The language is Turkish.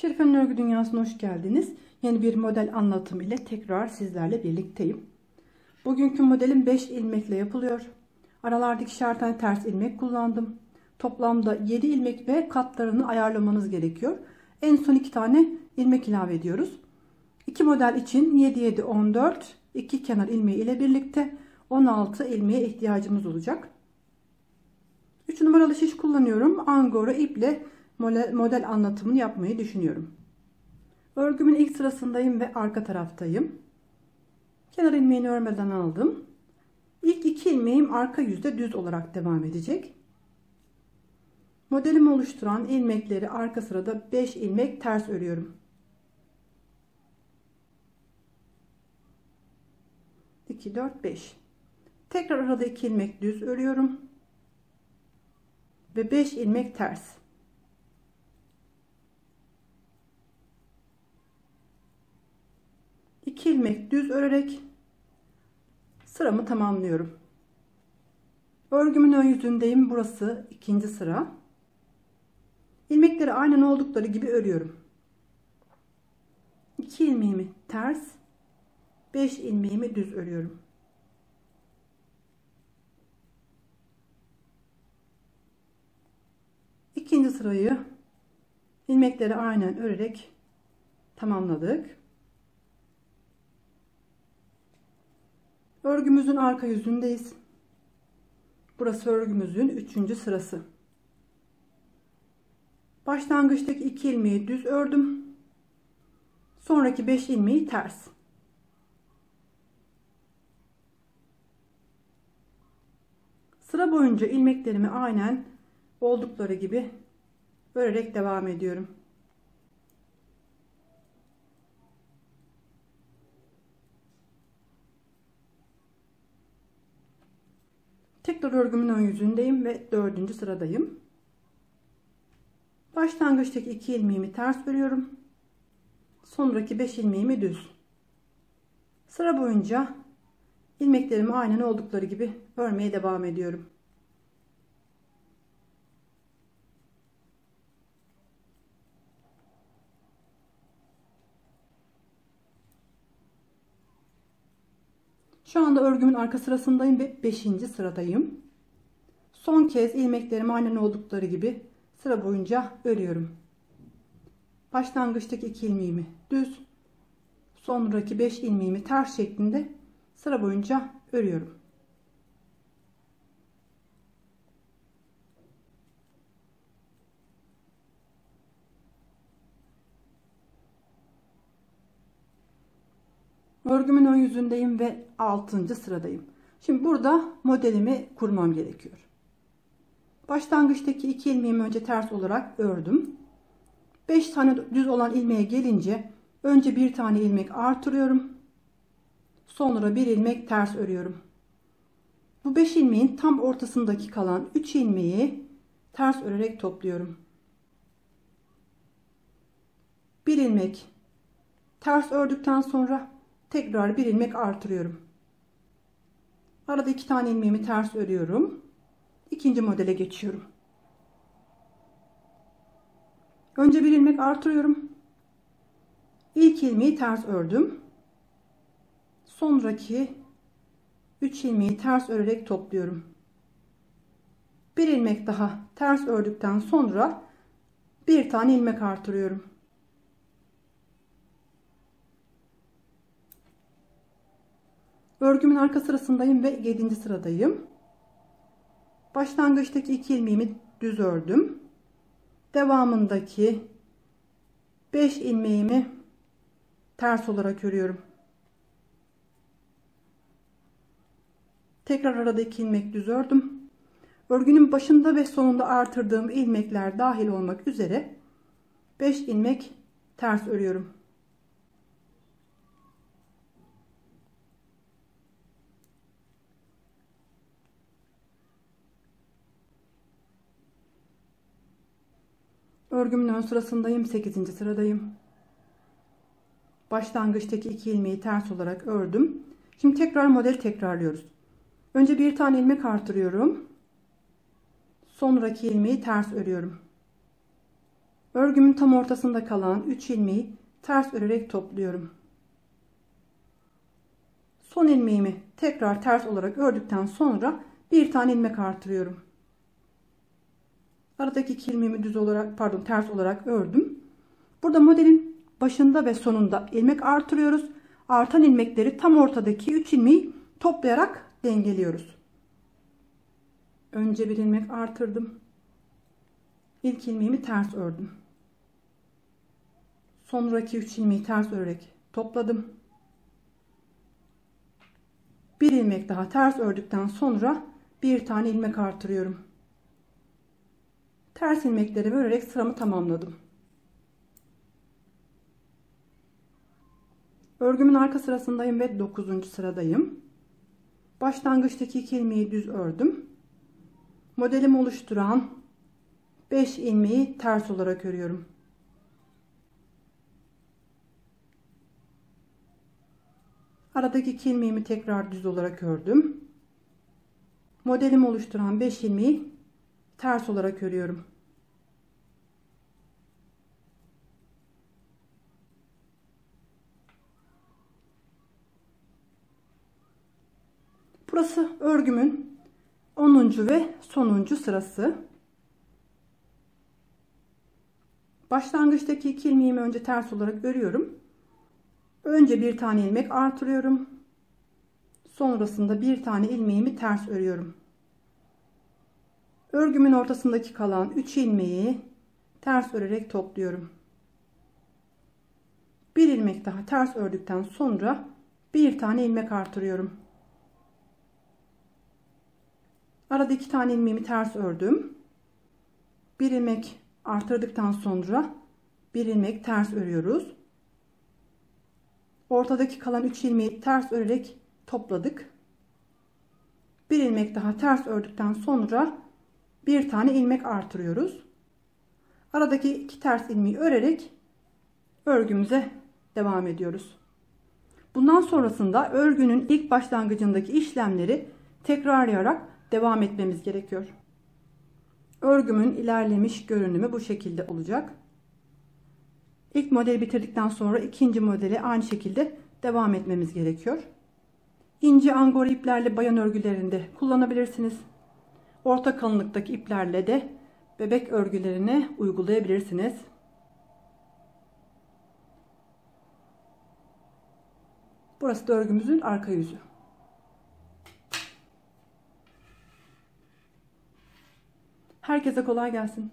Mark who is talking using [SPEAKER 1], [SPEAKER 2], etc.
[SPEAKER 1] Şerife'nin örgü dünyasına hoş geldiniz. Yeni bir model anlatımı ile tekrar sizlerle birlikteyim. Bugünkü modelim 5 ilmekle yapılıyor. Aralardaki ikişer tane ters ilmek kullandım. Toplamda 7 ilmek ve katlarını ayarlamanız gerekiyor. En son 2 tane ilmek ilave ediyoruz. 2 model için 7 7 14 2 kenar ilmeği ile birlikte 16 ilmeğe ihtiyacımız olacak. 3 numaralı şiş kullanıyorum. Angora iple model anlatımını yapmayı düşünüyorum. Örgümün ilk sırasındayım ve arka taraftayım. Kenar ilmeğini örmeden aldım. İlk 2 ilmeğim arka yüzde düz olarak devam edecek. Modelimi oluşturan ilmekleri arka sırada 5 ilmek ters örüyorum. 2 4 5. Tekrar arada 2 ilmek düz örüyorum ve 5 ilmek ters. İki ilmek düz örerek sıramı tamamlıyorum. Örgümün ön yüzündeyim. Burası ikinci sıra. İlmekleri aynen oldukları gibi örüyorum. 2 ilmeğimi ters, 5 ilmeğimi düz örüyorum. İkinci sırayı ilmekleri aynen örerek tamamladık. Örgümüzün arka yüzündeyiz. Burası örgümüzün 3. sırası. Başlangıçtaki 2 ilmeği düz ördüm. Sonraki 5 ilmeği ters. Sıra boyunca ilmeklerimi aynen oldukları gibi örerek devam ediyorum. Tekrar örgümün ön yüzündeyim ve 4. sıradayım. Başlangıçtaki 2 ilmeğimi ters örüyorum. Sonraki 5 ilmeğimi düz. Sıra boyunca ilmeklerimi aynen oldukları gibi örmeye devam ediyorum. Şu anda örgümün arka sırasındayım ve 5. sıradayım. Son kez ilmeklerimi aynen oldukları gibi sıra boyunca örüyorum. Başlangıçtaki 2 ilmeğimi düz, sonraki 5 ilmeğimi ters şeklinde sıra boyunca örüyorum. Örgümün ön yüzündeyim ve 6. sıradayım. Şimdi burada modelimi kurmam gerekiyor. Başlangıçtaki 2 ilmeğimi önce ters olarak ördüm. 5 tane düz olan ilmeğe gelince önce bir tane ilmek artırıyorum. Sonra bir ilmek ters örüyorum. Bu 5 ilmeğin tam ortasındaki kalan 3 ilmeği ters örerek topluyorum. Bir ilmek ters ördükten sonra tekrar bir ilmek artırıyorum. Arada 2 tane ilmeğimi ters örüyorum. İkinci modele geçiyorum. Önce bir ilmek artırıyorum. İlk ilmeği ters ördüm. Sonraki 3 ilmeği ters örerek topluyorum. Bir ilmek daha ters ördükten sonra bir tane ilmek artırıyorum. Örgümün arka sırasındayım ve 7. sıradayım. Başlangıçtaki 2 ilmeğimi düz ördüm. Devamındaki 5 ilmeğimi ters olarak örüyorum. Tekrar arada 2 ilmek düz ördüm. Örgünün başında ve sonunda artırdığım ilmekler dahil olmak üzere 5 ilmek ters örüyorum. Örgümün ön sırasındayım, 8. sıradayım. Başlangıçtaki 2 ilmeği ters olarak ördüm. Şimdi tekrar modeli tekrarlıyoruz. Önce bir tane ilmek artırıyorum. Sonraki ilmeği ters örüyorum. Örgümün tam ortasında kalan 3 ilmeği ters örerek topluyorum. Son ilmeğimi tekrar ters olarak ördükten sonra bir tane ilmek artırıyorum. Aradaki 2 ilmeğimi ters olarak ördüm. Burada modelin başında ve sonunda ilmek artırıyoruz. Artan ilmekleri tam ortadaki 3 ilmeği toplayarak dengeliyoruz. Önce bir ilmek artırdım. İlk ilmeğimi ters ördüm. Sonraki 3 ilmeği ters örerek topladım. Bir ilmek daha ters ördükten sonra bir tane ilmek artırıyorum. Ters ilmekleri örerek sıramı tamamladım. Örgümün arka sırasındayım ve 9. sıradayım. Başlangıçtaki 2 ilmeği düz ördüm. Modelimi oluşturan 5 ilmeği ters olarak örüyorum. Aradaki 2 ilmeğimi tekrar düz olarak ördüm. Modelimi oluşturan 5 ilmeği ters olarak örüyorum. Burası örgümün 10. ve sonuncu sırası. Başlangıçtaki 2 ilmeğimi önce ters olarak örüyorum. Önce bir tane ilmek artırıyorum. Sonrasında bir tane ilmeğimi ters örüyorum. Örgümün ortasındaki kalan 3 ilmeği ters örerek topluyorum. Bir ilmek daha ters ördükten sonra bir tane ilmek artırıyorum. Arada 2 tane ilmeğimi ters ördüm. Bir ilmek artırdıktan sonra bir ilmek ters örüyoruz. Ortadaki kalan 3 ilmeği ters örerek topladık. Bir ilmek daha ters ördükten sonra bir tane ilmek artırıyoruz. Aradaki 2 ters ilmeği örerek örgümüze devam ediyoruz. Bundan sonrasında örgünün ilk başlangıcındaki işlemleri tekrarlayarak devam etmemiz gerekiyor. Örgümün ilerlemiş görünümü bu şekilde olacak. İlk modeli bitirdikten sonra ikinci modeli aynı şekilde devam etmemiz gerekiyor. İnce angora iplerle bayan örgülerinde kullanabilirsiniz. Orta kalınlıktaki iplerle de bebek örgülerine uygulayabilirsiniz. Burası da örgümüzün arka yüzü. Herkese kolay gelsin.